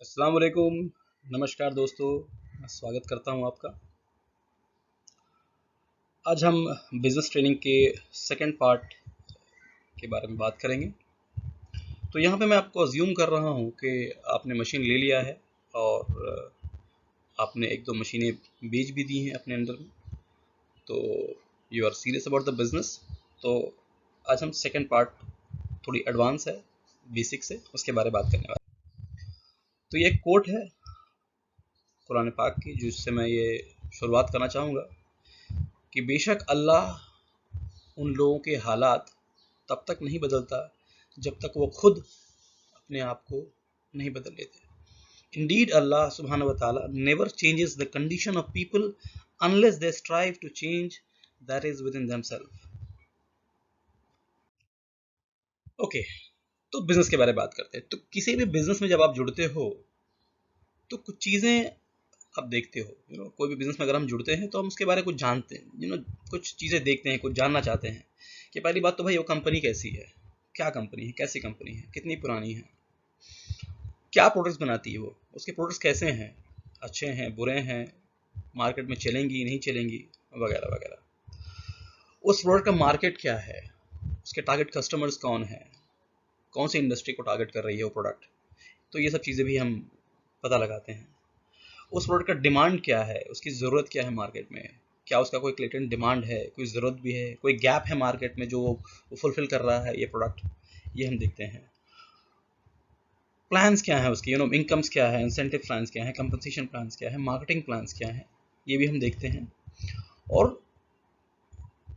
अस्सलाम वालेकुम। नमस्कार दोस्तों, मैं स्वागत करता हूं आपका। आज हम बिज़नेस ट्रेनिंग के सेकंड पार्ट के बारे में बात करेंगे। तो यहाँ पे मैं आपको अज्यूम कर रहा हूँ कि आपने मशीन ले लिया है और आपने एक दो मशीनें बेच भी दी हैं अपने अंडर में, तो you are serious about the business. तो आज हम सेकंड पार्ट थोड़ी एडवांस है, बेसिक से उसके बारे में बात करने वाले। तो ये एक कोट है कुरान पाक की, जिससे मैं ये शुरुआत करना चाहूँगा कि बेशक अल्लाह उन लोगों के हालात तब तक नहीं बदलता जब तक वो खुद अपने आप को नहीं बदल लेते। इंडीड अल्लाह सुब्हानहू व तआला never changes the condition of people unless they strive to change that is within themself. Okay, तो बिजनेस के बारे में बात करते हैं। तो किसी भी बिजनेस में जब आप जुड़ते हो तो कुछ चीज़ें आप देखते हो। कोई भी बिजनेस में अगर हम जुड़ते हैं तो हम उसके बारे में कुछ जानते हैं, कुछ चीज़ें देखते हैं, कुछ जानना चाहते हैं कि पहली बात तो भाई वो कंपनी कैसी है, क्या कंपनी है, कैसी कंपनी है, कितनी पुरानी है, क्या प्रोडक्ट्स बनाती है वो, उसके प्रोडक्ट्स कैसे हैं, अच्छे हैं, बुरे हैं, मार्केट में चलेंगी नहीं चलेंगी, वगैरह वगैरह। उस प्रोडक्ट का मार्केट क्या है, उसके टारगेट कस्टमर्स कौन है, कौन सी इंडस्ट्री को टारगेट कर रही है वो प्रोडक्ट। तो ये सब चीज़ें भी हम पता लगाते हैं। उस प्रोडक्ट का डिमांड क्या है, उसकी ज़रूरत क्या है मार्केट में, क्या उसका कोई क्लेटेंट डिमांड है, कोई ज़रूरत भी है, कोई गैप है मार्केट में जो वो फुलफिल कर रहा है ये प्रोडक्ट, ये हम देखते हैं। प्लान्स क्या है उसकी, इनकम्स क्या है, इंसेंटिव प्लान्स क्या है, कंपनसेशन प्लान्स क्या है, मार्केटिंग प्लान्स क्या है, ये भी हम देखते हैं। और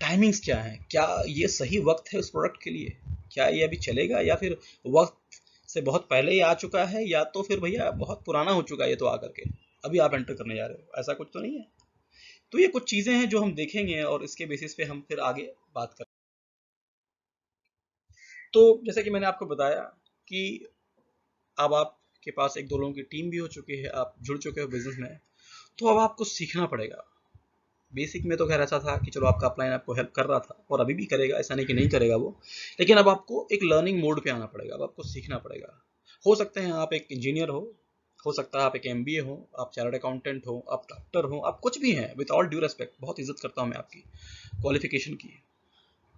टाइमिंग्स क्या है, क्या ये सही वक्त है उस प्रोडक्ट के लिए, क्या ये अभी चलेगा या फिर वक्त से बहुत पहले ही आ चुका है, या तो फिर भैया बहुत पुराना हो चुका है ये तो आकर के अभी आप एंटर करने जा रहे हो, ऐसा कुछ तो नहीं है। तो ये कुछ चीज़ें हैं जो हम देखेंगे और इसके बेसिस पे हम फिर आगे बात करें। तो जैसे कि मैंने आपको बताया कि अब आपके पास एक दो लोगों की टीम भी हो चुकी है, आप जुड़ चुके हो बिजनेस में, तो अब आपको सीखना पड़ेगा। बेसिक में तो खैर ऐसा था कि चलो आपका अपलाइन आपको हेल्प कर रहा था और अभी भी करेगा, ऐसा नहीं कि नहीं करेगा वो, लेकिन अब आपको एक लर्निंग मोड पे आना पड़ेगा, अब आपको सीखना पड़ेगा। हो सकते हैं आप एक इंजीनियर हो सकता है आप एक एमबीए हो, आप चार्टर्ड अकाउंटेंट हो, आप डॉक्टर हो, आप कुछ भी हैं, विद ऑल ड्यू रेस्पेक्ट, बहुत इज्जत करता हूँ मैं आपकी क्वालिफिकेशन की।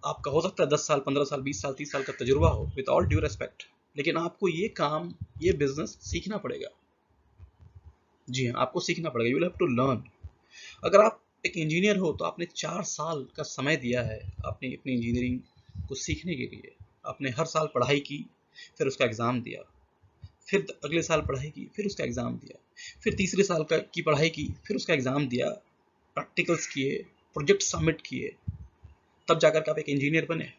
आपका हो सकता है 10 साल, 15 साल, 20 साल, 30 साल का तजुर्बा हो, विद ऑल ड्यू रेस्पेक्ट, लेकिन आपको ये काम, ये बिजनेस सीखना पड़ेगा। जी हाँ, आपको सीखना पड़ेगा, you will have to learn. अगर आप एक इंजीनियर हो तो आपने 4 साल का समय दिया है आपने अपनी इंजीनियरिंग को सीखने के लिए। आपने हर साल पढ़ाई की, फिर उसका एग्ज़ाम दिया, फिर अगले साल पढ़ाई की, फिर उसका एग्ज़ाम दिया, फिर तीसरे साल की पढ़ाई की, फिर उसका एग्ज़ाम दिया, प्रैक्टिकल्स किए, प्रोजेक्ट सबमिट किए, तब जाकर के आप एक इंजीनियर बने।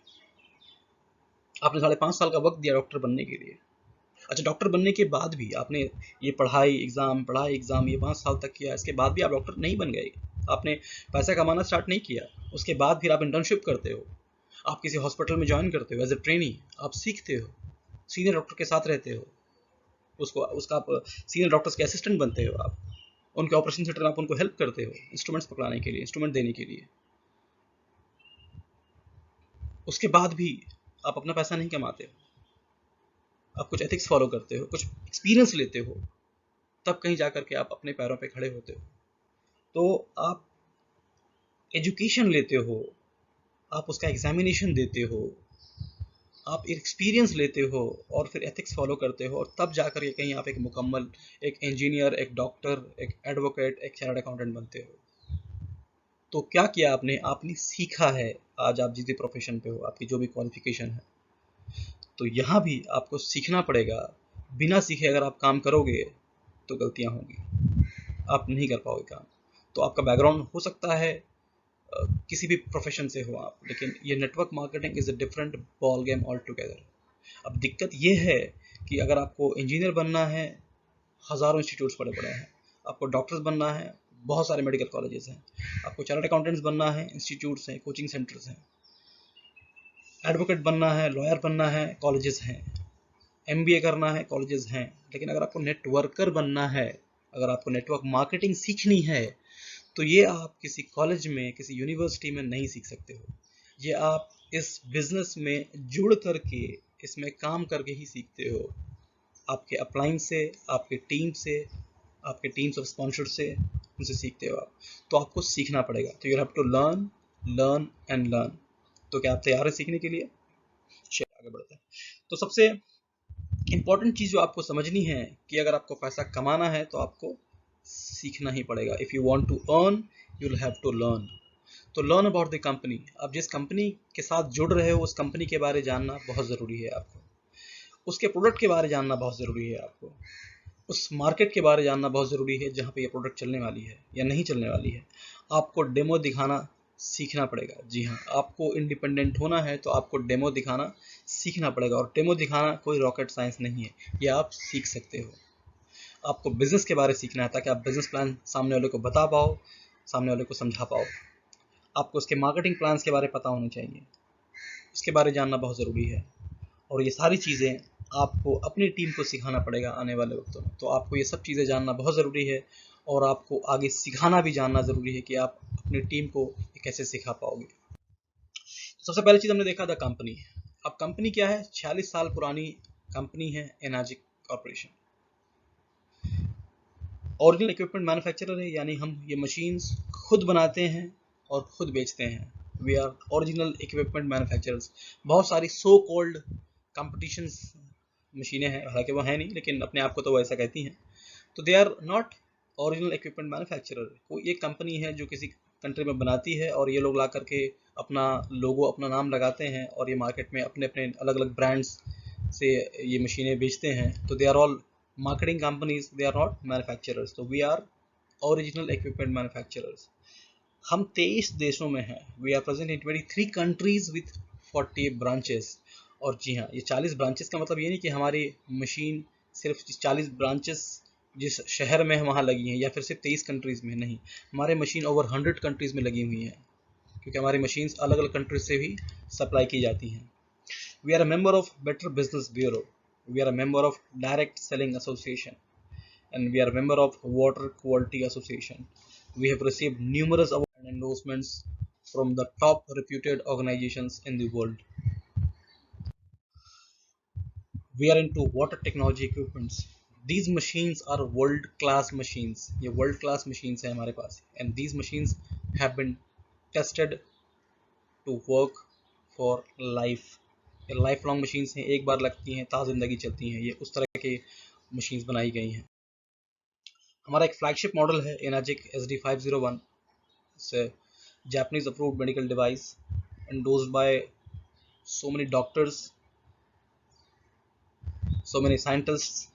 आपने 5.5 साल का वक्त दिया डॉक्टर बनने के लिए। अच्छा, डॉक्टर बनने के बाद भी आपने ये पढ़ाई एग्ज़ाम ये 5 साल तक किया, इसके बाद भी आप डॉक्टर नहीं बन गए, आपने पैसा कमाना स्टार्ट नहीं किया। उसके बाद फिर आप इंटर्नशिप करते हो, आप किसी हॉस्पिटल में ज्वाइन करते हो एज ए ट्रेनी, आप सीखते हो, सीनियर डॉक्टर के साथ रहते हो, उसको उसका आप सीनियर डॉक्टर्स के असिस्टेंट बनते हो, आप उनके ऑपरेशन थिएटर में आप उनको हेल्प करते हो इंस्ट्रूमेंट्स पकड़ाने के लिए, इंस्ट्रूमेंट देने के लिए। उसके बाद भी आप अपना पैसा नहीं कमाते हो, आप कुछ एथिक्स फॉलो करते हो, कुछ एक्सपीरियंस लेते हो, तब कहीं जाकर के आप अपने पैरों पे खड़े होते हो। तो आप एजुकेशन लेते हो, आप उसका एग्जामिनेशन देते हो, आप एक्सपीरियंस लेते हो और फिर एथिक्स फॉलो करते हो, और तब जाकर के कहीं आप एक मुकम्मल एक इंजीनियर, एक डॉक्टर, एक एडवोकेट, एक चार्टर्ड अकाउंटेंट बनते हो। तो क्या किया आपने, आपने सीखा है। आज आप जिस भी प्रोफेशन पे हो, आपकी जो भी क्वालिफिकेशन है, तो यहाँ भी आपको सीखना पड़ेगा। बिना सीखे अगर आप काम करोगे तो गलतियाँ होंगी, आप नहीं कर पाओगे काम। तो आपका बैकग्राउंड हो सकता है किसी भी प्रोफेशन से हो आप, लेकिन ये network marketing is a different ball game all together. अब दिक्कत ये है कि अगर आपको इंजीनियर बनना है, हज़ारों इंस्टीट्यूट्स बड़े बड़े हैं, आपको डॉक्टर्स बनना है, बहुत सारे मेडिकल कॉलेजेस हैं, आपको चार्टर्ड अकाउंटेंट्स बनना है, इंस्टीट्यूट्स हैं, कोचिंग सेंटर्स हैं, एडवोकेट बनना है, लॉयर बनना है, कॉलेजेस हैं, एमबीए करना है, कॉलेजेस हैं। लेकिन अगर आपको नेटवर्कर बनना है, अगर आपको नेटवर्क मार्केटिंग सीखनी है, तो ये आप किसी कॉलेज में, किसी यूनिवर्सिटी में नहीं सीख सकते हो। ये आप इस बिजनेस में जुड़ करके, इसमें काम करके ही सीखते हो। आपके अपलाइन से, आपके टीम्स ऑफ स्पॉन्सर से, उनसे सीखते हो आप। तो आपको सीखना पड़ेगा। तो you have to learn learn and learn. तो क्या आप तैयार हैं सीखने के लिए? चलिए आगे बढ़ते हैं। तो सबसे इंपॉर्टेंट चीज़ जो आपको समझनी है कि अगर आपको पैसा कमाना है तो आपको सीखना ही पड़ेगा। If you want to earn you will have to learn. तो लर्न अबाउट द कंपनी। आप जिस कंपनी के साथ जुड़ रहे हो उस कंपनी के बारे जानना बहुत ज़रूरी है आपको। उसके प्रोडक्ट के बारे जानना बहुत ज़रूरी है आपको। उस मार्केट के बारे जानना बहुत ज़रूरी है जहाँ पे ये प्रोडक्ट चलने वाली है या नहीं चलने वाली है। आपको डेमो दिखाना सीखना पड़ेगा। जी हाँ, आपको इंडिपेंडेंट होना है तो आपको डेमो दिखाना सीखना पड़ेगा। और डेमो दिखाना कोई रॉकेट साइंस नहीं है, ये आप सीख सकते हो। आपको बिजनेस के बारे सीखना है ताकि आप बिजनेस प्लान सामने वाले को बता पाओ, सामने वाले को समझा पाओ। आपको उसके मार्केटिंग प्लान्स के बारे पता होने चाहिए, उसके बारे जानना बहुत ज़रूरी है। और ये सारी चीज़ें आपको अपनी टीम को सिखाना पड़ेगा आने वाले वक्तों में। तो आपको ये सब चीज़ें जानना बहुत ज़रूरी है और आपको आगे सिखाना भी जानना ज़रूरी है कि आप अपनी टीम को कैसे सिखा पाओगे। सबसे पहली चीज़ हमने देखा था कंपनी। अब कंपनी क्या है? 46 साल पुरानी कंपनी है Enagic corporation. Original equipment manufacturer है, यानी हम ये मशीन्स खुद बनाते हैं और खुद बेचते हैं। We are original equipment manufacturers. बहुत सारी सो कॉल्ड कंपटीशंस मशीनें हैं, हालांकि वो है नहीं, लेकिन अपने आप को तो वो ऐसा कहती हैं। तो they are not original equipment manufacturer. कोई एक कंपनी है जो किसी कंट्री में बनाती है और ये लोग ला करके अपना लोगो, अपना नाम लगाते हैं और ये मार्केट में अपने अपने अलग अलग ब्रांड्स से ये मशीनें बेचते हैं। तो they are all marketing companies, they are not manufacturers. तो we are original equipment manufacturers. हम 23 देशों में हैं। We are present in 23 countries with 40 branches. और जी हाँ, ये 40 ब्रांचेस का मतलब ये नहीं कि हमारी मशीन सिर्फ 40 ब्रांचेस जिस शहर में वहाँ लगी हैं या फिर सिर्फ 23 कंट्रीज़ में, नहीं। हमारे मशीन ओवर 100 कंट्रीज़ में लगी हुई हैं, क्योंकि हमारी मशीन्स अलग अलग कंट्रीज से भी सप्लाई की जाती हैं। We are a member of Better Business Bureau. We are a member of Direct Selling Association and we are a member of Water Quality Association. We have received numerous awards and endorsements from the top reputed organizations in the world. We are into water technology equipments. These machines are world class machines. ये world class machines हैं हमारे पास, and these machines have been tested to work for life. ये life long machines हैं, एक बार लगती हैं ता जिंदगी चलती हैं। ये उस तरह के मशीन्स बनाई गई हैं। हमारा एक फ्लैगशिप मॉडल है Enagic SD501। It's a Japanese approved medical device endorsed by so many doctors, so many scientists.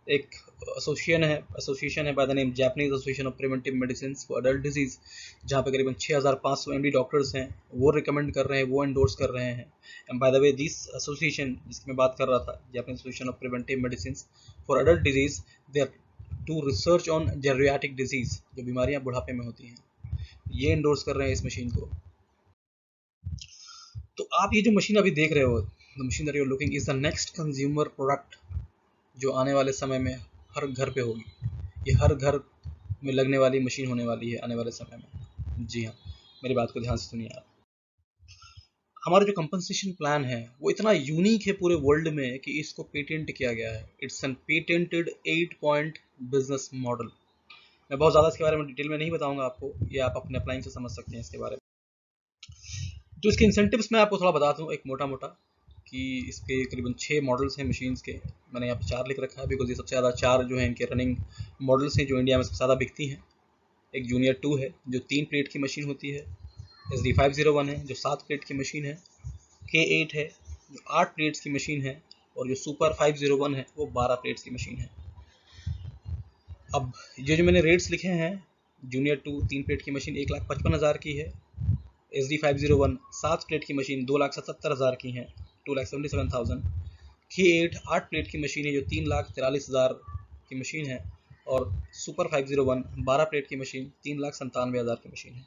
एक एसोसिएशन है by the name Japanese Association of Preventive Medicine for Adult disease, जहाँ पे करीबन 6500 MD डॉक्टर्स हैं, वो recommend कर रहे हैं, वो एंडोर्स कर रहे हैं। And by the way this association जिसकी मैं बात कर रहा था, Japanese Association of Preventive Medicine for Adult Disease, they are to research on geriatric disease, जो बीमारियाँ बुढ़ापे में होती हैं, ये एंडोर्स कर रहे हैं इस मशीन को। तो आप ये जो मशीन अभी देख रहे हो, the machine that you are looking is the next consumer product जो आने वाले समय में हर घर पे होगी। ये हर घर में लगने वाली मशीन होने वाली है आने वाले समय में। जी हाँ, मेरी बात को ध्यान से सुनिए आप। हमारा जो कंपनसेशन प्लान है वो इतना यूनिक है पूरे वर्ल्ड में कि इसको पेटेंट किया गया है। It's an patented 8 point business model. मैं बहुत ज़्यादा इसके बारे में डिटेल में नहीं बताऊंगा आपको, ये आप अपने अप्लाइंग से समझ सकते हैं इसके बारे में। तो इसके इंसेंटिव्स मैं आपको थोड़ा बता दूँ एक मोटा मोटा, कि इसके करीबन 6 मॉडल्स हैं मशीन्स के। मैंने यहाँ पे 4 लिख रखा है बिकॉज ये सबसे ज़्यादा 4 जो है इनके रनिंग मॉडल्स हैं जो इंडिया में सबसे ज़्यादा बिकती हैं। एक जूनियर 2 है जो 3 प्लेट की मशीन होती है, SD501 है जो 7 प्लेट की मशीन है, K8 है जो 8 प्लेट्स की मशीन है, और जो सुपर 501 है वो 12 प्लेट्स की मशीन है। अब ये जो मैंने रेट्स लिखे हैं, जूनियर 2 3 प्लेट की मशीन 1,55,000 की है, SD501 7 प्लेट की मशीन 2,77,000 की है, 2,77,000। K8 8 प्लेट की मशीन है जो 3,43,000 की मशीन है, और सुपर 501 12 प्लेट की मशीन 3,97,000 की मशीन है।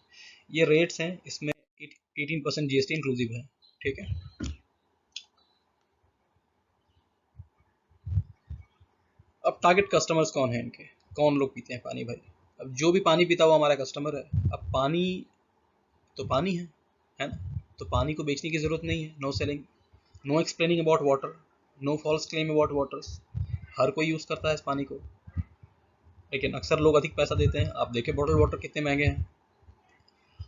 ये रेट्स हैं, इसमें 18% GST इंक्लूसिव है। ठीक है। अब टारगेट कस्टमर्स कौन है इनके, कौन लोग पीते हैं पानी भाई? अब जो भी पानी पीता हुआ हमारा कस्टमर है, अब पानी तो पानी है ना, तो पानी को बेचने की ज़रूरत नहीं है। No selling, no explaining about water, no false claim about waters. हर कोई यूज़ करता है इस पानी को, लेकिन अक्सर लोग अधिक पैसा देते हैं। आप देखें बॉटल वाटर कितने महंगे हैं,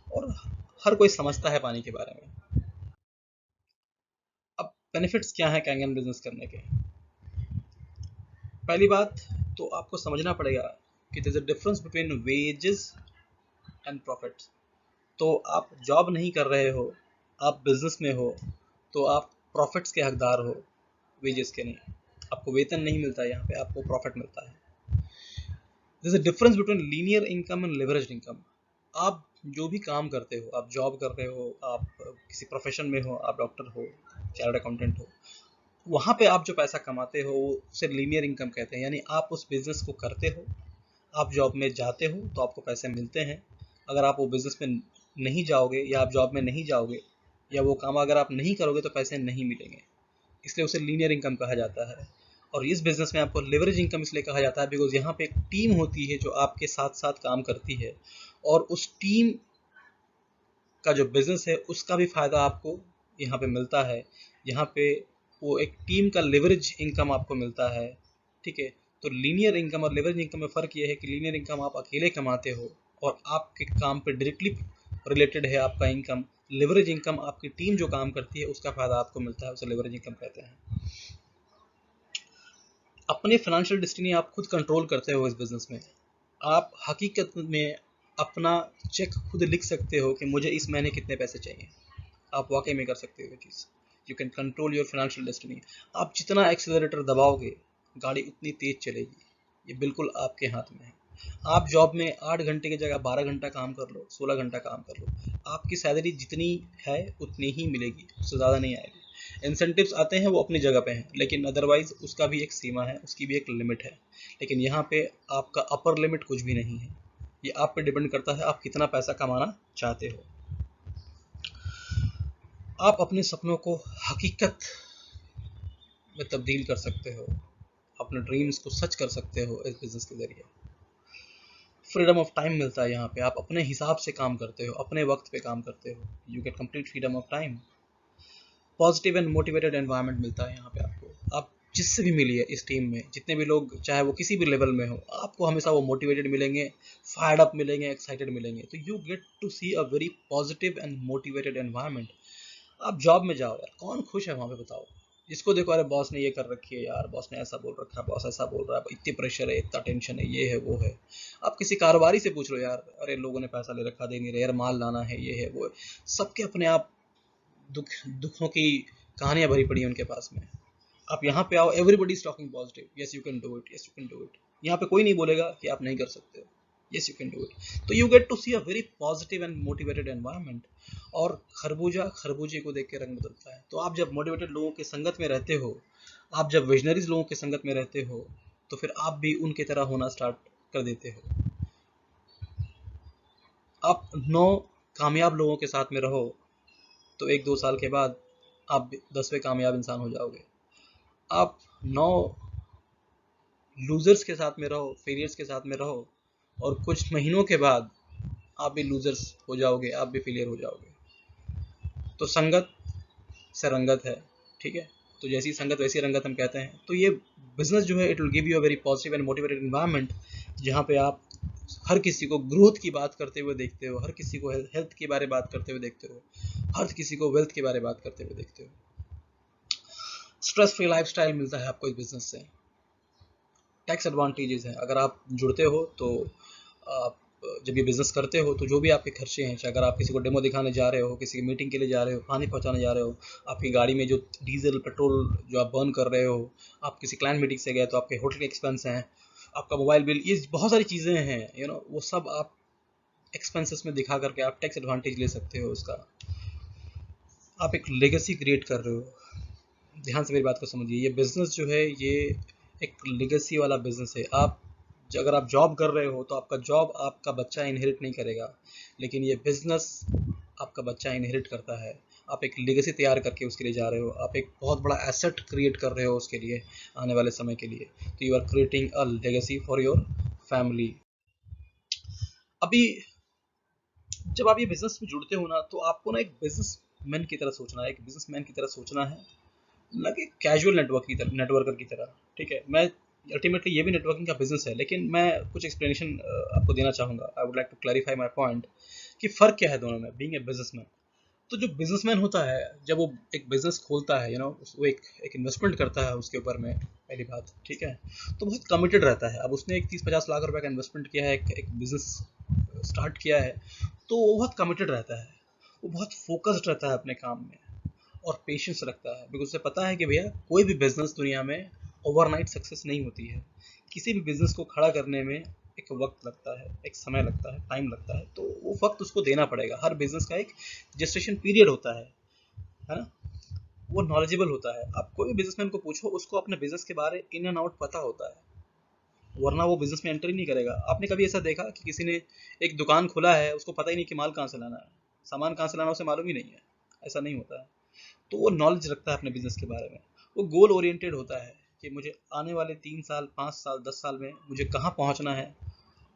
और हर कोई समझता है पानी के बारे में। अब बेनिफिट्स क्या हैं कैंगन बिजनेस करने के? पहली बात तो आपको समझना पड़ेगा कि there is a difference between wages and profits. तो आप जॉब नहीं कर रहे हो, आप बिजनेस में हो, तो आप प्रॉफिट्स के हकदार हो, वेजेस के नहीं। आपको वेतन नहीं मिलता है, यहाँ पे आपको प्रॉफिट मिलता है। There is a difference between linear income and leveraged income. आप जो भी काम करते हो, आप जॉब कर रहे हो, आप किसी प्रोफेशन में हो, आप डॉक्टर हो, चार्टर्ड अकाउंटेंट हो, वहाँ पे आप जो पैसा कमाते हो उसे लीनियर इनकम कहते हैं। यानी आप उस बिजनेस को करते हो, आप जॉब में जाते हो तो आपको पैसे मिलते हैं। अगर आप वो बिजनेस में नहीं जाओगे या आप जॉब में नहीं जाओगे या वो काम अगर आप नहीं करोगे तो पैसे नहीं मिलेंगे, इसलिए उसे लीनियर इनकम कहा जाता है। और इस बिजनेस में आपको लेवरेज इनकम इसलिए कहा जाता है बिकॉज यहाँ पे एक टीम होती है जो आपके साथ साथ काम करती है, और उस टीम का जो बिजनेस है उसका भी फायदा आपको यहाँ पे मिलता है। यहाँ पे वो एक टीम का लेवरेज इनकम आपको मिलता है, ठीक है। तो लीनियर इनकम और लेवरेज इनकम में फ़र्क ये है कि लीनियर इनकम आप अकेले कमाते हो और आपके काम पे डायरेक्टली रिलेटेड है आपका इनकम। लेवरेज इनकम आपकी टीम जो काम करती है उसका फायदा आपको मिलता है, उसे लेवरेज इनकम कहते हैं। अपने फाइनेंशियल डेस्टिनी आप खुद कंट्रोल करते हो इस बिजनेस में। आप हकीकत में अपना चेक खुद लिख सकते हो कि मुझे इस महीने कितने पैसे चाहिए। आप वाकई में कर सकते हो ये चीज़। You can control your financial destiny. आप जितना एक्सेलरेटर दबाओगे गाड़ी उतनी तेज चलेगी, ये बिल्कुल आपके हाथ में है। आप जॉब में 8 घंटे की जगह 12 घंटा काम कर लो, 16 घंटा काम कर लो, आपकी सैलरी जितनी है उतनी ही मिलेगी, उससे ज़्यादा नहीं आएगी। इंसेंटिव्स आते हैं वो अपनी जगह पे हैं, लेकिन अदरवाइज उसका भी एक सीमा है, उसकी भी एक लिमिट है। लेकिन यहाँ पे आपका अपर लिमिट कुछ भी नहीं है, ये आप पे डिपेंड करता है आप कितना पैसा कमाना चाहते हो। आप अपने सपनों को हकीकत में तब्दील कर सकते हो, अपने ड्रीम्स को सच कर सकते हो इस बिजनेस के जरिए। फ्रीडम ऑफ टाइम मिलता है यहाँ पे, आप अपने हिसाब से काम करते हो, अपने वक्त पे काम करते हो। You get complete freedom of time. Positive and motivated environment मिलता है यहाँ पे आपको। आप जिससे भी मिलिए इस टीम में, जितने भी लोग चाहे वो किसी भी लेवल में हो, आपको हमेशा वो मोटिवेटेड मिलेंगे, फायर्ड अप मिलेंगे, एक्साइटेड मिलेंगे। तो you get to see a very positive and motivated environment. आप जॉब में जाओ यार, कौन खुश है वहाँ पे बताओ? जिसको देखो अरे बॉस ने ये कर रखी है यार, बॉस ने ऐसा बोल रखा है, बॉस ऐसा बोल रहा है, इतनी प्रेशर है, इतना टेंशन है, ये है वो है। आप किसी कारोबारी से पूछ लो यार, अरे लोगों ने पैसा ले रखा, दे नहीं रहे यार, माल लाना है, ये है वो है। सबके अपने आप दुखों की कहानियां भरी पड़ी है उनके पास में। आप यहाँ पे आओ, everybody is talking positive, yes you can do it, yes you can do it. यहाँ पे कोई नहीं बोलेगा कि आप नहीं कर सकते हो, yes you can do it. तो you get to see a very positive and motivated environment. और खरबूजा खरबूजे को देख के रंग बदलता है। तो आप जब मोटिवेटेड लोगों के संगत में रहते हो, आप जब विजनरीज लोगों के संगत में रहते हो, तो फिर आप भी उनके तरह होना स्टार्ट कर देते हो। आप 9 कामयाब लोगों के साथ में रहो तो 1-2 साल के बाद आप 10वें कामयाब इंसान हो जाओगे। आप 9 लूजर्स के साथ में रहो, फेलियर्स के साथ में रहो, और कुछ महीनों के बाद आप भी लूजर्स हो जाओगे, आप भी फेलियर हो जाओगे। तो संगत से रंगत है, ठीक है। तो जैसी संगत वैसी रंगत हम कहते हैं। तो ये बिजनेस जो है it will give you a very positive and motivated environment, जहाँ पे आप हर किसी को ग्रोथ की बात करते हुए देखते हो, हर किसी को हेल्थ के बारे में बात करते हुए देखते हो, हर किसी को वेल्थ के बारे में बात करते हुए देखते हो। स्ट्रेस फ्री लाइफस्टाइल मिलता है आपको इस बिजनेस से। टैक्स एडवांटेजेस हैं, अगर आप जुड़ते हो तो आप जब ये बिज़नेस करते हो तो जो भी आपके खर्चे हैं, चाहे अगर आप किसी को डेमो दिखाने जा रहे हो, किसी की मीटिंग के लिए जा रहे हो, पानी पहुंचाने जा रहे हो, आपकी गाड़ी में जो डीजल पेट्रोल जो आप बर्न कर रहे हो, आप किसी क्लाइंट मीटिंग से गए तो आपके होटल के एक्सपेंस हैं, आपका मोबाइल बिल, ये बहुत सारी चीज़ें हैं, वो सब आप एक्सपेंसेस में दिखा करके आप टैक्स एडवांटेज ले सकते हो उसका। आप एक लेगेसी क्रिएट कर रहे हो। ध्यान से मेरी बात को समझिए, ये बिज़नेस जो है ये एक लेगेसी वाला बिज़नेस है। अगर आप जॉब कर रहे हो तो आपका जॉब आपका बच्चा इनहेरिट नहीं करेगा, लेकिन ये बिज़नेस आपका बच्चा इनहेरिट करता है। आप एक लेगेसी तैयार करके उसके लिए जा रहे हो, आप एक बहुत बड़ा एसेट क्रिएट कर रहे हो उसके लिए आने वाले समय के लिए। तो you are creating a legacy for your family. अभी जब आप ये बिज़नेस में जुड़ते हो ना, तो आपको ना एक बिजनेसमैन की तरह सोचना है, एक बिजनेसमैन की तरह सोचना है, ना कि कैजुअल नेटवर्कर की तरह, ठीक है। मैं अल्टीमेटली ये भी नेटवर्किंग का बिजनेस है, लेकिन मैं कुछ एक्सप्लेनेशन आपको देना चाहूँगा। I would like to clarify my point कि फ़र्क क्या है दोनों में, बीइंग ए बिजनेसमैन। तो जो बिजनेसमैन होता है, जब वो एक बिजनेस खोलता है, वो एक इन्वेस्टमेंट करता है उसके ऊपर में, पहली बात, ठीक है, तो बहुत कमिटेड रहता है। अब उसने एक 30-50 लाख रुपए का इन्वेस्टमेंट किया है, एक बिजनेस स्टार्ट किया है, तो वो बहुत कमिटेड रहता है, वो बहुत फोकस्ड रहता है अपने काम में, और पेशेंस रखता है, बिकॉज उसे पता है कि भैया कोई भी बिजनेस दुनिया में ओवरनाइट सक्सेस नहीं होती है। किसी भी बिजनेस को खड़ा करने में एक वक्त लगता है, एक समय लगता है, टाइम लगता है, तो वो वक्त उसको देना पड़ेगा। हर बिजनेस का एक जेस्टेशन पीरियड होता है ना। वो नॉलेजेबल होता है। आप कोई भी बिजनेसमैन को पूछो, उसको अपने बिजनेस के बारे इन एंड आउट पता होता है, वरना वो बिजनेस में एंटर ही नहीं करेगा। आपने कभी ऐसा देखा कि किसी ने एक दुकान खोला है, उसको पता ही नहीं कि माल कहाँ से लाना है, सामान कहाँ से लाना उसे मालूम ही नहीं है? ऐसा नहीं होता है। तो वो नॉलेज रखता है अपने बिजनेस के बारे में, वो गोल ओरिएंटेड होता है कि मुझे आने वाले 3 साल, 5 साल, 10 साल में मुझे कहाँ पहुँचना है,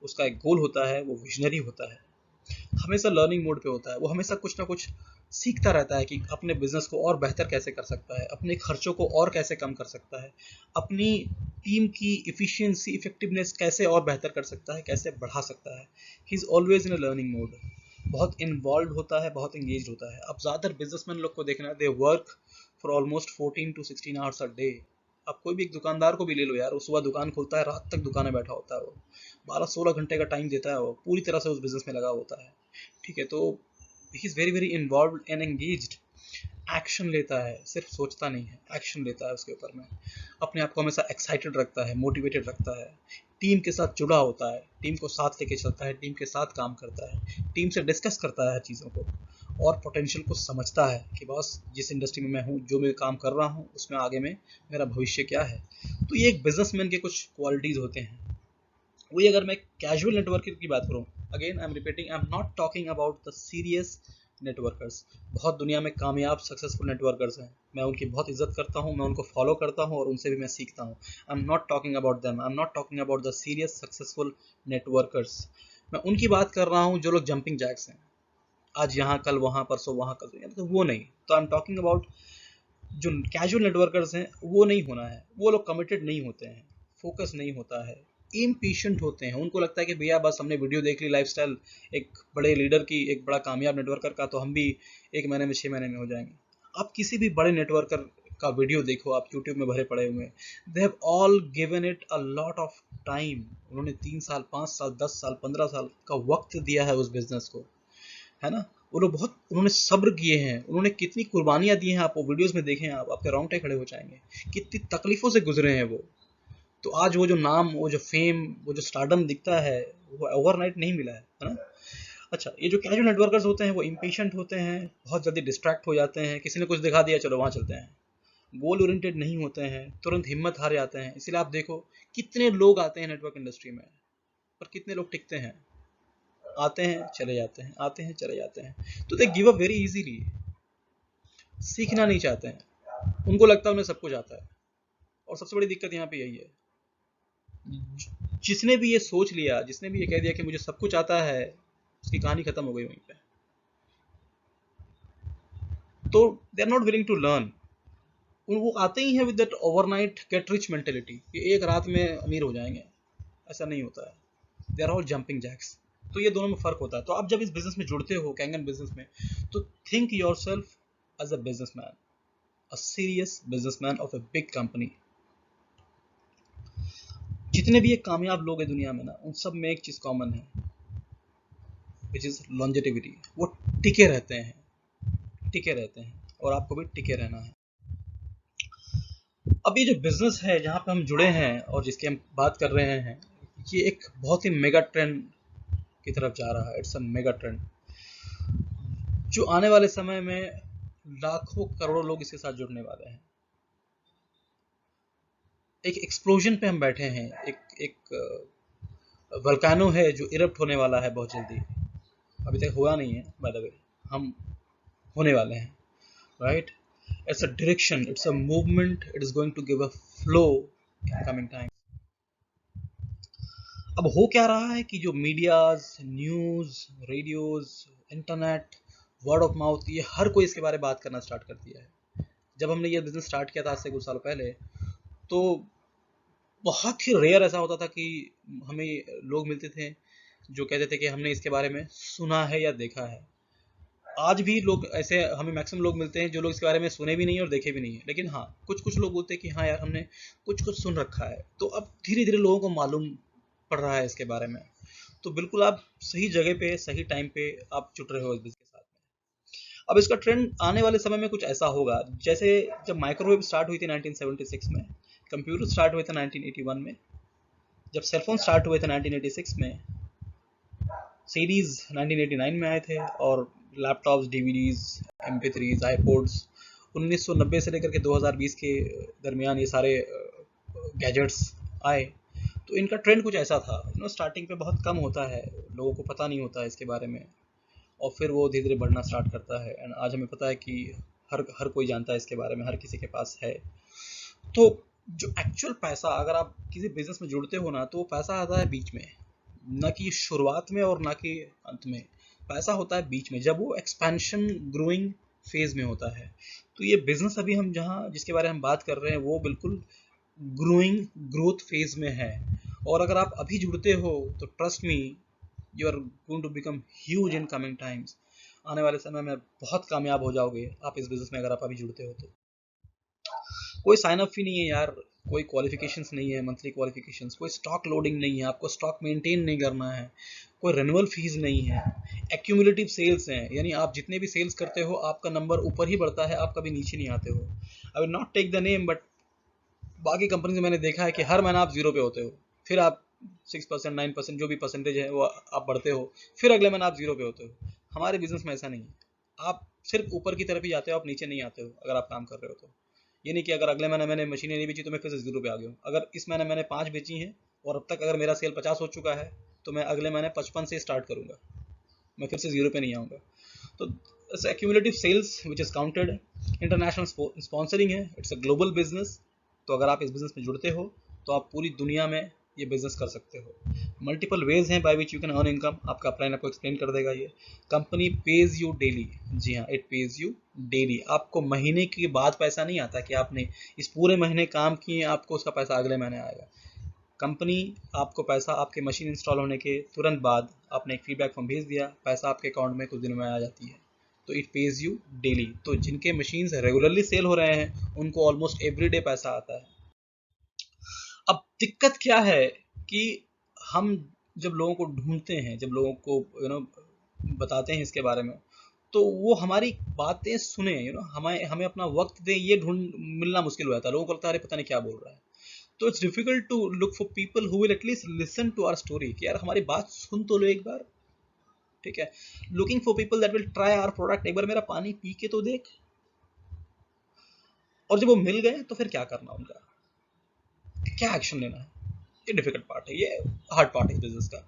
उसका एक गोल होता है। वो विजनरी होता है, हमेशा लर्निंग मोड पे होता है। वो हमेशा कुछ ना कुछ सीखता रहता है कि अपने बिजनेस को और बेहतर कैसे कर सकता है, अपने खर्चों को और कैसे कम कर सकता है, अपनी टीम की इफिशियंसी, इफेक्टिवनेस कैसे और बेहतर कर सकता है, कैसे बढ़ा सकता है। He is always in a learning mode, बहुत इन्वॉल्व होता है, बहुत एंगेज होता है। अब ज़्यादातर बिजनेसमैन लोग को देखना, they work for almost 14 to 16 hours a day. आप कोई भी एक दुकानदार को भी ले लो यार, वो सुबह दुकान खोलता है, रात तक दुकान में बैठा होता है, वो 12-16 घंटे का टाइम देता है, वो पूरी तरह से उस बिजनेस में लगा होता है, ठीक है। तो he is very very involve and engaged, action लेता है, सिर्फ सोचता नहीं है, एक्शन लेता है उसके ऊपर में। अपने आप को हमेशा एक्साइटेड रखता है, मोटिवेटेड रखता है, टीम के साथ जुड़ा होता है, टीम को साथ लेके चलता है, टीम के साथ काम करता है, टीम से डिस्कस करता है हर चीज़ों को, और पोटेंशियल को समझता है कि बस जिस इंडस्ट्री में मैं हूँ, जो मैं काम कर रहा हूँ, उसमें आगे में मेरा भविष्य क्या है। तो ये एक बिजनेसमैन के कुछ क्वालिटीज़ होते हैं। वही अगर मैं कैजुअल नेटवर्किंग की बात करूँ, again I am repeating, I am not talking about the serious networkers. बहुत दुनिया में कामयाब सक्सेसफुल नेटवर्कर्स हैं, मैं उनकी बहुत इज्जत करता हूँ, मैं उनको फॉलो करता हूँ और उनसे भी मैं सीखता हूँ। I am not talking about them, I am not talking about the serious successful networkers. मैं उनकी बात कर रहा हूँ जो लोग जंपिंग जैक्स हैं, आज यहाँ कल वहाँ, परसों वहाँ कल यहाँ, तो वो नहीं। तो आई एम टॉकिंग अबाउट जो कैजुअल नेटवर्कर्स हैं, वो नहीं होना है। वो लोग कमिटेड नहीं होते हैं, फोकस नहीं होता है, इम्पेशेंट होते हैं। उनको लगता है कि भैया बस हमने वीडियो देख ली लाइफस्टाइल एक बड़े लीडर की, एक बड़ा कामयाब नेटवर्कर का, तो हम भी 1 महीने में 6 महीने में हो जाएंगे। आप किसी भी बड़े नेटवर्कर का वीडियो देखो, आप यूट्यूब में भरे पड़े हुए हैं, they have all given it a lot of time. उन्होंने 3 साल, 5 साल, 10 साल, 15 साल का वक्त दिया है उस बिजनेस को, है ना। वो लोग बहुत, उन्होंने सब्र किए हैं, उन्होंने कितनी कुर्बानियां दी हैं, आप वो वीडियोस में देखें, आप आपके रोंगटे खड़े हो जाएंगे, कितनी तकलीफों से गुजरे हैं वो। तो आज वो जो नाम, वो जो फेम, वो जो स्टारडम दिखता है, वो ओवरनाइट नहीं मिला है ना। अच्छा, ये जो कैजुअल नेटवर्कर्स होते हैं, वो इम्पेशेंट होते हैं, बहुत जल्दी डिस्ट्रैक्ट हो जाते हैं, किसी ने कुछ दिखा दिया चलो वहाँ चलते हैं, गोल ओरिएंटेड नहीं होते हैं, तुरंत हिम्मत हार जाते हैं। इसीलिए आप देखो कितने लोग आते हैं नेटवर्क इंडस्ट्री में, पर कितने लोग टिकते हैं, आते हैं चले जाते हैं, आते हैं चले जाते हैं। तो they give up very easily, सीखना नहीं चाहते हैं, उनको लगता है उन्हें सब कुछ आता है। और सबसे बड़ी दिक्कत यहाँ पे यही है, जिसने भी ये सोच लिया, जिसने भी ये कह दिया कि मुझे सब कुछ आता है, उसकी कहानी खत्म हो गई वहीं पे। तो they are not willing to learn. वो आते ही हैं with that overnight get rich mentality, कि एक रात में अमीर हो जाएंगे। ऐसा नहीं होता है, they are all jumping jacks. तो ये दोनों में फर्क होता है। तो आप जब इस बिजनेस में जुड़ते हो, कैंगन बिजनेस में, तो think yourself as a businessman, a serious businessman of a big company. जितने भी एक कामयाब लोग हैं दुनिया में ना, उन सब में एक चीज कॉमन है, विच इज लॉन्जेटिविटी। वो टिके रहते हैं, टिके रहते हैं, और आपको भी टिके रहना है। अब ये जो बिजनेस है जहाँ पे हम जुड़े हैं और जिसकी हम बात कर रहे हैं, ये एक बहुत ही मेगा ट्रेंड की तरफ जा रहा है। इट्स अ मेगा ट्रेंड जो आने वाले समय में लाखों करोड़ों लोग इसके साथ जुड़ने वाले हैं। एक एक्सप्लोजन पे हम बैठे हैं, एक वल्कानो है जो इरप्ट होने वाला है बहुत जल्दी। अभी तक हुआ नहीं है बाय द वे, हम होने वाले हैं, right. It's a direction, it's a movement, it is going to give a flow in coming time. अब हो क्या रहा है कि जो medias, news, radios, internet, word of mouth, ये हर कोई इसके बारे में बात करना स्टार्ट कर दिया है। जब हमने ये बिजनेस स्टार्ट किया था आज से कुछ साल पहले, तो बहुत ही रेयर ऐसा होता था कि हमें लोग मिलते थे जो कहते थे कि हमने इसके बारे में सुना है या देखा है। आज भी लोग ऐसे, हमें मैक्सिमम लोग मिलते हैं जो लोग इसके बारे में सुने भी नहीं है और देखे भी नहीं है, लेकिन हाँ कुछ कुछ लोग बोलते हैं कि हाँ यार हमने कुछ कुछ सुन रखा है। तो अब धीरे धीरे लोगों को मालूम पड़ रहा है इसके बारे में। तो बिल्कुल आप सही जगह पे सही टाइम पे आप जुट रहे हो इस बिजनेस के साथ में। अब इसका ट्रेंड आने वाले समय में कुछ ऐसा होगा जैसे जब माइक्रोवेव स्टार्ट हुई थी 1976 में, कंप्यूटर स्टार्ट हुए थे 1981 में, जब सेलफोन स्टार्ट हुए थे 1986 में, सीडीज 1989 में आए थे, और लैपटॉप्स, डीवीडीज, MP3s, आईपोड्स 1990 से लेकर के 2020 के दरमियान ये सारे गैजेट्स आए। तो इनका ट्रेंड कुछ ऐसा था, स्टार्टिंग पे बहुत कम होता है, लोगों को पता नहीं होता है इसके बारे में, और फिर वो धीरे धीरे बढ़ना स्टार्ट करता है। एंड आज हमें पता है कि हर हर कोई जानता है इसके बारे में, हर किसी के पास है। तो जो एक्चुअल पैसा, अगर आप किसी बिजनेस में जुड़ते हो ना, तो वो पैसा आता है बीच में, ना कि शुरुआत में और ना कि अंत में। पैसा होता है बीच में, जब वो एक्सपेंशन ग्रोइंग फेज में होता है। तो ये बिजनेस अभी हम जहाँ जिसके बारे में हम बात कर रहे हैं वो बिल्कुल ग्रोइंग ग्रोथ फेज में है। और अगर आप अभी जुड़ते हो तो trust me, you are going to become huge in coming times. आने वाले समय में बहुत कामयाब हो जाओगे आप इस बिजनेस में, अगर आप अभी जुड़ते हो तो। कोई साइन अप फी नहीं है यार, कोई क्वालिफिकेशंस नहीं है, मंथली क्वालिफिकेशंस, कोई स्टॉक लोडिंग नहीं है, आपको स्टॉक मेंटेन नहीं करना है, कोई रेन्युअल फीस नहीं है, एक्यूमुलेटिव सेल्स हैं, यानी आप जितने भी सेल्स करते हो आपका नंबर ऊपर ही बढ़ता है, आप कभी नीचे नहीं आते हो। I will not take the name, but बाकी कंपनी से मैंने देखा है कि हर महीना आप जीरो पे होते हो, फिर आप 6%, 9% जो भी परसेंटेज है वो आप बढ़ते हो, फिर अगले महीना आप जीरो पे होते हो। हमारे बिजनेस में ऐसा नहीं है, आप सिर्फ ऊपर की तरफ ही जाते हो, आप नीचे नहीं आते हो अगर आप काम कर रहे हो तो। ये नहीं कि अगर अगले महीने मैंने मशीनें नहीं बेची तो मैं फिर से जीरो पे आ गया हूँ। अगर इस महीने मैंने 5 बेची हैं और अब तक अगर मेरा सेल 50 हो चुका है, तो मैं अगले महीने 55 से स्टार्ट करूंगा, मैं फिर से जीरो पे नहीं आऊँगा। तो accumulative cells which is counted, international sponsoring है, इट्स अ ग्लोबल बिजनेस। तो अगर आप इस बिजनेस में जुड़ते हो तो आप पूरी दुनिया में ये बिजनेस कर सकते हो। मल्टीपल वेज हैं by which you can earn income, आपका अपलाइन आपको एक्सप्लेन कर देगा ये। कंपनी पेज यू डेली, जी हाँ, इट पेज यू डेली। आपको महीने के बाद पैसा नहीं आता कि आपने इस पूरे महीने काम किए आपको उसका पैसा अगले महीने आएगा। कंपनी आपको पैसा आपके मशीन इंस्टॉल होने के तुरंत बाद, आपने एक फीडबैक फॉर्म भेज दिया, पैसा आपके अकाउंट में कुछ दिनों में आ जाती है। तो इट पेज यू डेली। तो जिनके मशीन रेगुलरली सेल हो रहे हैं उनको ऑलमोस्ट एवरी डे पैसा आता है। अब दिक्कत क्या है कि हम जब लोगों को ढूंढते हैं, जब लोगों को बताते हैं इसके बारे में, तो वो हमारी बातें सुने, हमें हमें अपना वक्त दें, ये ढूंढ मिलना मुश्किल हो जाता है। लोगों को लगता है अरे पता नहीं क्या बोल रहा है। तो it's difficult to look for people who will at least listen to our story, कि यार हमारी बात सुन तो लो एक बार, ठीक है। Looking for people that will try our product, एक बार मेरा पानी पी के तो देख। और जब वो मिल गए तो फिर क्या करना, उनका क्या एक्शन लेना है, ये डिफिकल्ट पार्ट है, ये हार्ड पार्ट है बिजनेस का,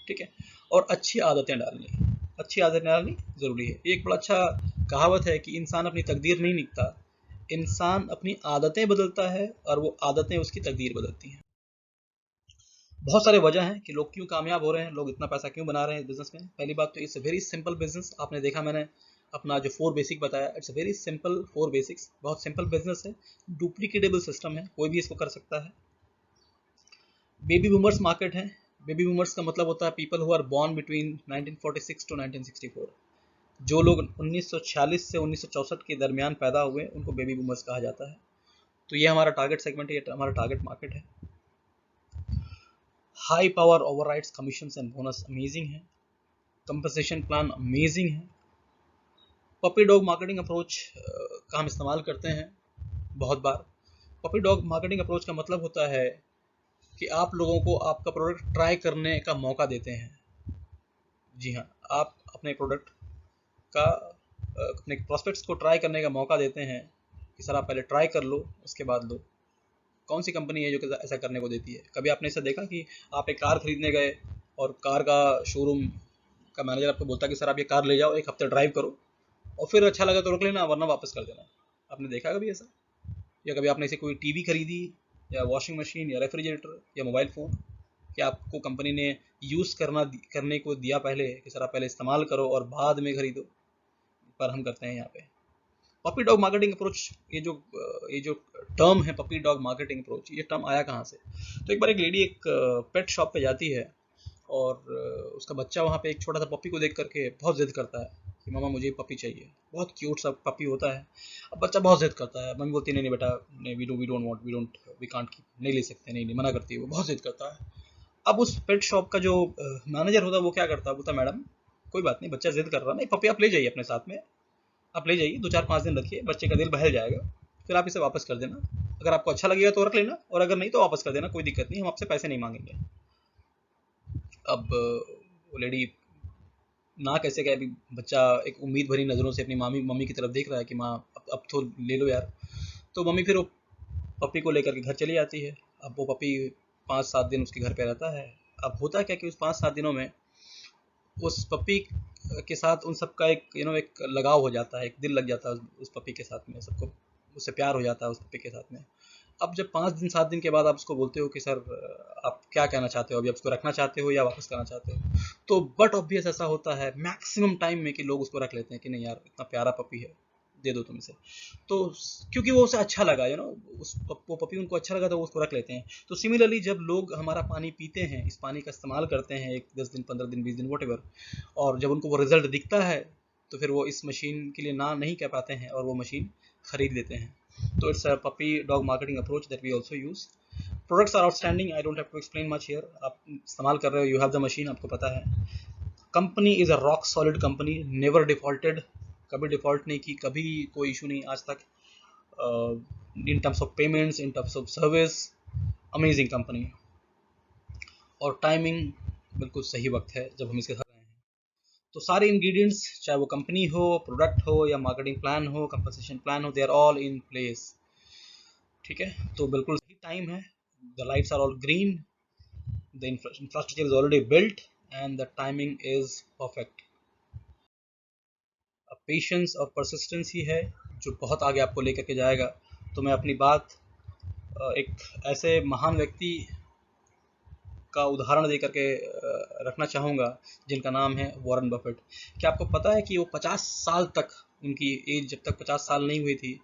ठीक है। और अच्छी आदतें डालनी, अच्छी आदतें डालनी जरूरी है। एक बड़ा अच्छा कहावत है कि इंसान अपनी तकदीर नहीं लिखता, इंसान अपनी आदतें बदलता है और वो आदतें उसकी तकदीर बदलती हैं। बहुत सारे वजह हैं कि लोग क्यों कामयाब हो रहे हैं, लोग इतना पैसा क्यों बना रहे हैं बिजनेस में। पहली बात तो it's a very simple business. आपने देखा मैंने अपना जो 4 बेसिक बताया, it's a very simple 4 basics, बहुत सिंपल बिजनेस है, डुप्लीकेटेबल सिस्टम है, कोई भी इसको कर सकता है। बेबी बूमर्स मार्केट है। बेबी बूमर्स का मतलब होता है people who are born between 1946 to 1964। जो लोग 1946 से 1964 के दरमियान पैदा हुए उनको बेबी बूमर्स कहा जाता है। तो ये हमारा टारगेट सेगमेंट है, ये हमारा टारगेट मार्केट है। High power overrides, commissions and bonus amazing है, कंपनसेशन प्लान अमेजिंग है। पपी डॉग मार्केटिंग अप्रोच का हम इस्तेमाल करते हैं बहुत बार। पपी डॉग मार्केटिंग अप्रोच का मतलब होता है कि आप लोगों को आपका प्रोडक्ट ट्राई करने का मौका देते हैं। जी हाँ, आप अपने प्रोडक्ट का अपने प्रोस्पेक्ट्स को ट्राई करने का मौका देते हैं कि सर आप पहले ट्राई कर लो, उसके बाद लो। कौन सी कंपनी है जो ऐसा करने को देती है? कभी आपने ऐसा देखा कि आप एक कार खरीदने गए और कार का शोरूम का मैनेजर आपको बोलता है कि सर आप ये कार ले जाओ, एक हफ्ते ड्राइव करो और फिर अच्छा लगा तो रोक लेना वरना वापस कर देना। आपने देखा कभी ऐसा? या कभी आपने ऐसे कोई टीवी खरीदी या वॉशिंग मशीन या रेफ्रिजरेटर या मोबाइल फ़ोन, कि आपको कंपनी ने यूज़ करने को दिया पहले कि सर आप पहले इस्तेमाल करो और बाद में खरीदो? पर हम करते हैं यहाँ पे, पपी डॉग मार्केटिंग अप्रोच, ये जो टर्म है पपी डॉग मार्केटिंग अप्रोच, ये टर्म आया कहाँ से? तो एक बार एक लेडी एक पेट शॉप पे जाती है और उसका बच्चा वहाँ पे एक छोटा सा पपी को देख करके बहुत जिद करता है कि मामा मुझे पपी चाहिए। बहुत क्यूट सा पपी होता है। अब बच्चा बहुत जिद करता है, मम्मी बोलती है नहीं नहीं बेटा, नहीं we don't want, we can't keep, नहीं ले सकते, नहीं नहीं, मना करती है, वो बहुत जिद करता है। अब उस पेट शॉप का जो मैनेजर होता है वो क्या करता है, बोलता मैडम कोई बात नहीं, बच्चा जिद कर रहा है, नहीं पपी आप ले जाइए अपने साथ में, आप ले जाइए, 2-4-5 दिन रखिए, बच्चे का दिल बहल जाएगा, फिर आप इसे वापस कर देना, अगर आपको अच्छा लगेगा तो रख लेना, और अगर नहीं तो वापस कर देना, कोई दिक्कत नहीं, हम आपसे पैसे नहीं मांगेंगे। अब वो लेडी ना कैसे क्या, अभी बच्चा एक उम्मीद भरी नज़रों से अपनी मम्मी की तरफ देख रहा है कि माँ अब तो ले लो यार। तो मम्मी फिर वो पपी को लेकर के घर चली जाती है। अब वो पपी 5-7 दिन उसके घर पे रहता है। अब होता क्या कि उस 5-7 दिनों में उस पपी के साथ उन सबका एक एक लगाव हो जाता है, एक दिल लग जाता है उस पपी के साथ में, सबको उससे प्यार हो जाता है उस पपी के साथ में। अब जब 5-7 दिन के बाद आप उसको बोलते हो कि सर आप क्या कहना चाहते हो, अभी आप उसको रखना चाहते हो या वापस करना चाहते हो, तो बट ऑब्वियस ऐसा होता है मैक्सिमम टाइम में कि लोग उसको रख लेते हैं कि नहीं यार इतना प्यारा पपी है, दे दो तुम इसे। तो क्योंकि वो उसे अच्छा लगा, वो पपी उनको अच्छा लगा तो वो उसको रख लेते हैं। तो सिमिलरली जब लोग हमारा पानी पीते हैं, इस पानी का इस्तेमाल करते हैं एक 10 दिन 15 दिन 20 दिन वट एवर, और जब उनको वो रिजल्ट दिखता है तो फिर वो इस मशीन के लिए ना नहीं कह पाते हैं और वो मशीन खरीद लेते हैं। तो it's a puppy dog marketing approach that we also use. Products are outstanding, I don't have to explain much here, आप इस्तेमाल कर रहे हो, यू हैव द मशीन, आपको पता है। Company is a rock solid company, never defaulted, कभी default नहीं की, कभी कोई इशू नहीं आज तक, in terms of payments, in terms of service, amazing company. और टाइमिंग बिल्कुल सही वक्त है जब हम इसके साथ हैं। तो सारे इंग्रेडिएंट्स, चाहे वो कंपनी हो, प्रोडक्ट हो या मार्केटिंग प्लान हो, कंपनसेशन प्लान हो, they are all in place. ठीक है, तो बिल्कुल सही टाइम है, the lights are all green, the infrastructure is already built and the timing is perfect. अब पेशेंस और परसिस्टेंस ही है जो बहुत आगे आपको लेकर के जाएगा। तो मैं अपनी बात एक ऐसे महान व्यक्ति का उदाहरण दे करके रखना चाहूँगा जिनका नाम है वॉरेन बफेट। क्या आपको पता है कि वो 50 साल तक, उनकी एज जब तक 50 साल नहीं हुई थी,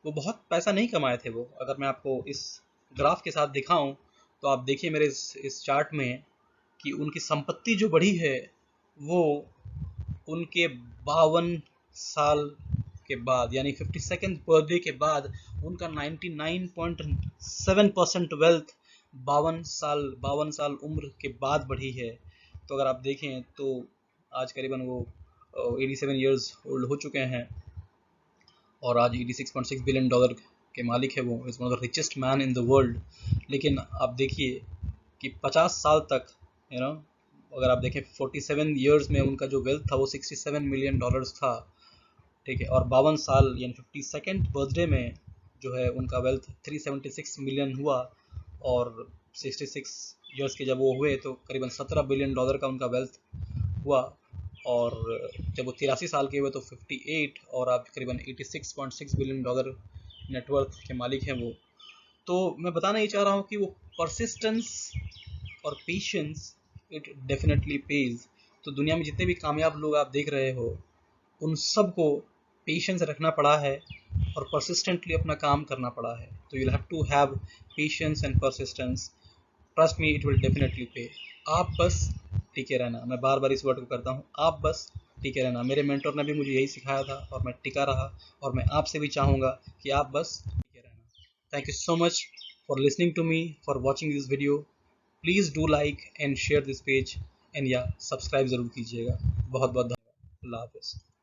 वो बहुत पैसा नहीं कमाए थे वो। अगर मैं आपको इस ग्राफ के साथ दिखाऊं तो आप देखिए मेरे इस चार्ट में कि उनकी संपत्ति जो बढ़ी है वो उनके 52 साल के बाद, यानी 52nd बर्थडे के बाद उनका 99.7% वेल्थ 52 साल उम्र के बाद बढ़ी है। तो अगर आप देखें तो आज करीबन वो 87 ईयर्स ओल्ड हो चुके हैं और आज $86.6 बिलियन के मालिक है। वो is one of the richest man in the world. लेकिन आप देखिए कि 50 साल तक, अगर आप देखें 47 ईयर्स में उनका जो वेल्थ था वो $67 मिलियन था। ठीक है, और 52 साल यानी 52nd बर्थडे में जो है उनका वेल्थ 376 मिलियन हुआ, और 66 ईयर्स के जब वो हुए तो करीबन $17 बिलियन का उनका वेल्थ हुआ, और जब वो 83 साल के हुए तो 58, और आप करीबन $86.6 बिलियन नेटवर्थ के मालिक हैं वो। तो मैं बताना ये चाह रहा हूँ कि वो परसिस्टेंस और पेशेंस, इट डेफिनेटली पेज। तो दुनिया में जितने भी कामयाब लोग आप देख रहे हो उन सबको पेशेंस रखना पड़ा है और परसिस्टेंटली अपना काम करना पड़ा है। तो you have to have patience and persistence, trust me it will definitely pay. आप बस टिके रहना, मैं बार बार इस वर्ड को करता हूँ, आप बस टिके रहना। मेरे मेंटर ने भी मुझे यही सिखाया था और मैं टिका रहा, और मैं आपसे भी चाहूँगा कि आप बस टिके रहना। Thank you so much for listening to me, for watching this video. Please do like and share this page, and या सब्सक्राइब ज़रूर कीजिएगा। बहुत बहुत धन्यवाद। अल्लाह हाफ़िज़।